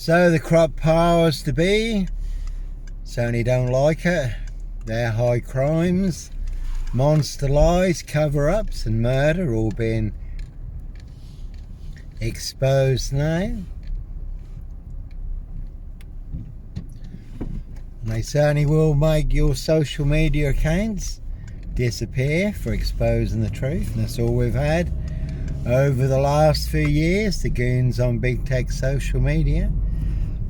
So the crop powers to be certainly don't like it. Their high crimes, monster lies, cover-ups and murder all being exposed now. And they certainly will make your social media accounts disappear for exposing the truth. And that's all we've had over the last few years. The goons on big tech social media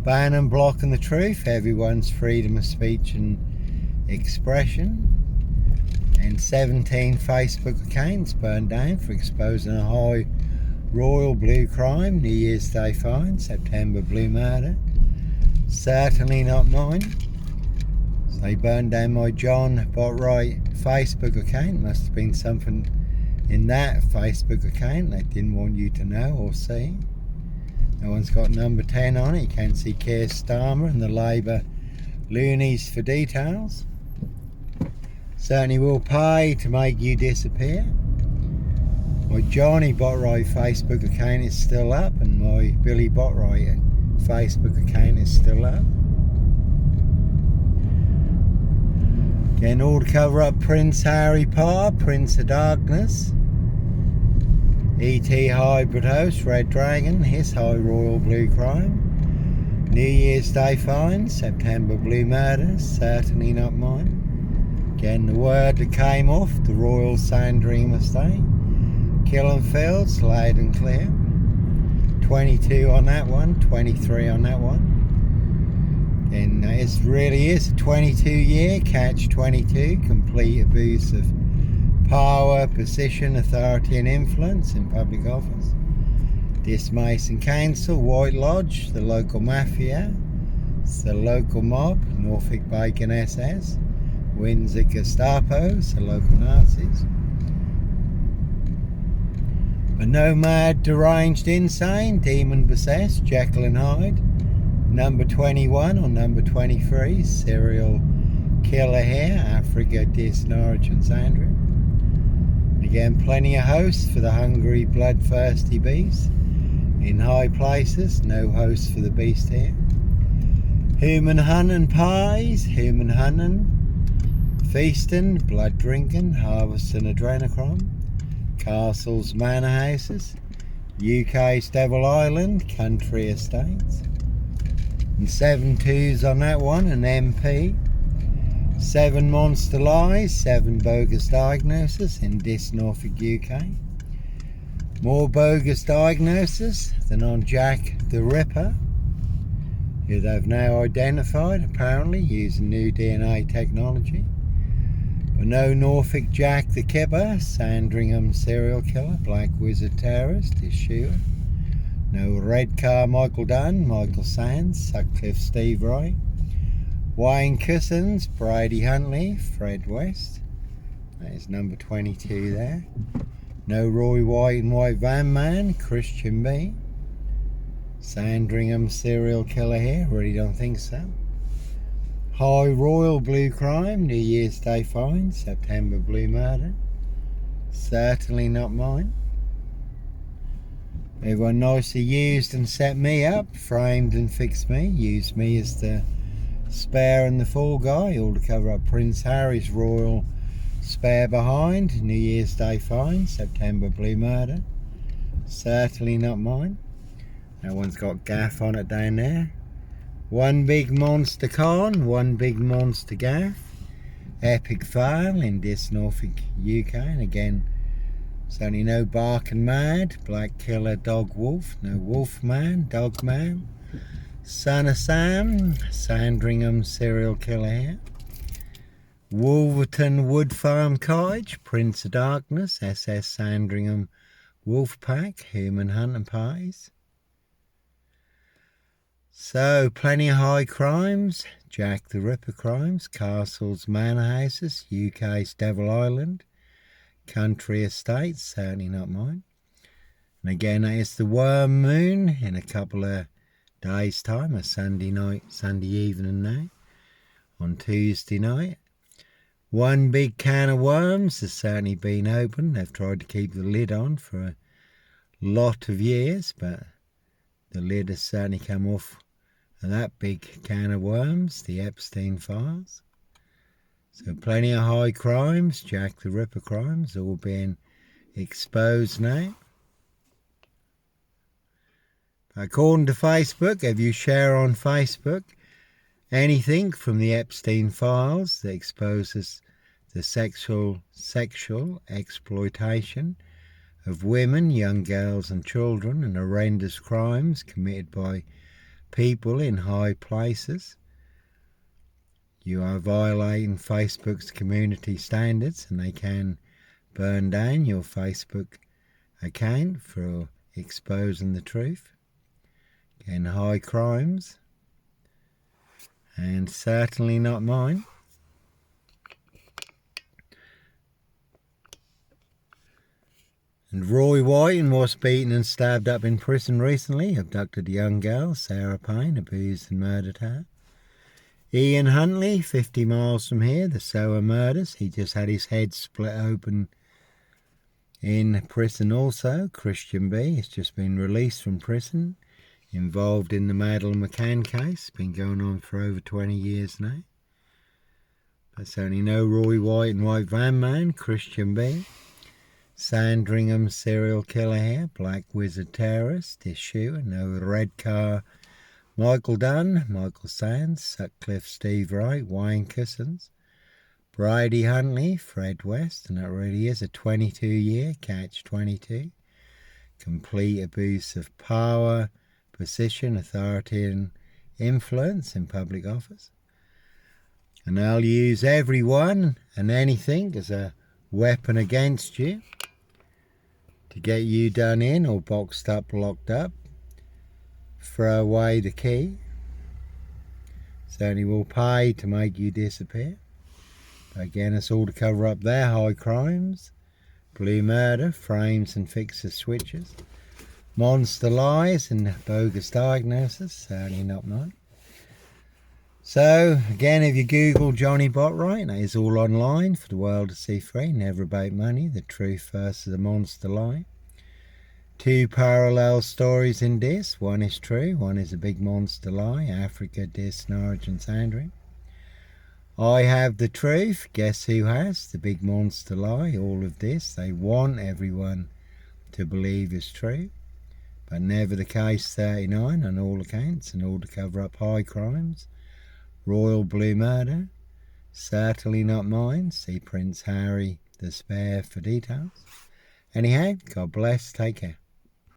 ban and blocking the truth, everyone's freedom of speech and expression. And 17 Facebook accounts burned down for exposing a high royal blue crime. New Year's Day fine, September blue murder. Certainly not mine. So they burned down my John Botwright Facebook account. Must have been something in that Facebook account they didn't want you to know or see. No one's got number 10 on it. You can't see Keir Starmer and the Labour loonies for details. Certainly will pay to make you disappear. My Johnny Botwright Facebook account is still up, and my Billy Botwright Facebook account is still up. Again, all to cover up Prince Harry Potter, Prince of Darkness, E.T. hybrid host, Red Dragon, his high royal blue crime. New Year's Day fine, September blue murder, certainly not mine. Again, the word that came off the royal Sandringham estate. Killing fields, loud and clear. 22 on that one, 23 on that one. And it really is a 22-year catch-22, complete abuse of power, position, authority and influence in public office. Dismason Council, White Lodge, the local mafia, it's the local mob, Norfolk Bacon SS, Windsor Gestapos, the local Nazis. A nomad, deranged, insane, demon possessed, Jekyll and Hyde, number 21 or number 23, serial killer here, Africa, Dis, Norwich and Sandringham. Again, plenty of hosts for the hungry, bloodthirsty beast. In high places, no hosts for the beast here. Human hunting pies, human hunting, feasting, blood drinking, harvesting adrenochrome, castles, manor houses, UK's Devil Island, country estates. And 7 2s on that one, an MP. 7 monster lies, 7 bogus diagnoses in Dis, Norfolk, UK. More bogus diagnoses than on Jack the Ripper, who they've now identified apparently using new DNA technology. But no Norfolk Jack the Kipper, Sandringham serial killer, Black Wizard terrorist is shooter. No Red Car Michael Dunn, Michael Sands, Sutcliffe Steve Wright. Wayne Cousins, Brady Huntley, Fred West. That is number 22 there. No Roy White and White Van Man, Christian B. Sandringham serial killer here, really don't think so. High royal blue crime, New Year's Day fine, September blue murder. Certainly not mine. Everyone nicely used and set me up, framed and fixed me, used me as the spare and the fall guy, all to cover up Prince Harry's royal spare behind. New Year's Day fine, September blue murder. Certainly not mine. No one's got gaff on it down there. One big monster con, one big monster gaff. Epic fail in Dis, Norfolk, UK. And again, there's only no barking mad, black killer, dog wolf, no wolf man, dog man. Son of Sam, Sandringham serial killer here. Wolverton Wood Farm Cottage, Prince of Darkness, SS Sandringham Wolf Pack, human hunting pies. So, plenty of high crimes, Jack the Ripper crimes, castles, manor houses, UK's Devil Island, country estates, certainly not mine. And again, that is the worm moon in a couple of days' time, a Sunday night, Sunday evening now, on Tuesday night. One big can of worms has certainly been opened. They've tried to keep the lid on for a lot of years, but the lid has certainly come off And that big can of worms, the Epstein files. So plenty of high crimes, Jack the Ripper crimes, all being exposed now. According to Facebook, if you share on Facebook anything from the Epstein files that exposes the sexual exploitation of women, young girls and children, and horrendous crimes committed by people in high places, you are violating Facebook's community standards, and they can burn down your Facebook account for exposing the truth. Again, high crimes, and certainly not mine. And Roy White was beaten and stabbed up in prison recently, abducted a young girl, Sarah Payne, abused and murdered her. Ian Huntley, 50 miles from here, the Sower murders. He just had his head split open in prison also. Christian B has just been released from prison, involved in the Madeleine McCann case. Been going on for over 20 years now. But certainly no Roy White and White Van Man, Christian B. Sandringham serial killer here, Black Wizard terrorist, issue, no Red Car, Michael Dunn, Michael Sands, Sutcliffe Steve Wright, Wayne Cousins, Bridie Huntley, Fred West, and that really is a 22-year catch-22. Complete abuse of power, position, authority and influence in public office. And they'll use everyone and anything as a weapon against you to get you done in or boxed up, locked up. Throw away the key. Certainly will pay to make you disappear. But again, it's all to cover up their high crimes. Blue murder, frames and fixer switches. Monster lies and bogus diagnosis. Certainly not mine. So, again, if you Google Johnny Botwright, that is all online for the world to see free. Never about money. The truth versus the monster lie. Two parallel stories in this. One is true, one is a big monster lie. Africa, Dis, Norwich and Sandringham. I have the truth. Guess who has the big monster lie? All of this they want everyone to believe is true. But never the case 39 on all accounts, and all to cover up high crimes. Royal blue murder, certainly not mine. See Prince Harry the Spare for details. Anyhow, God bless, take care.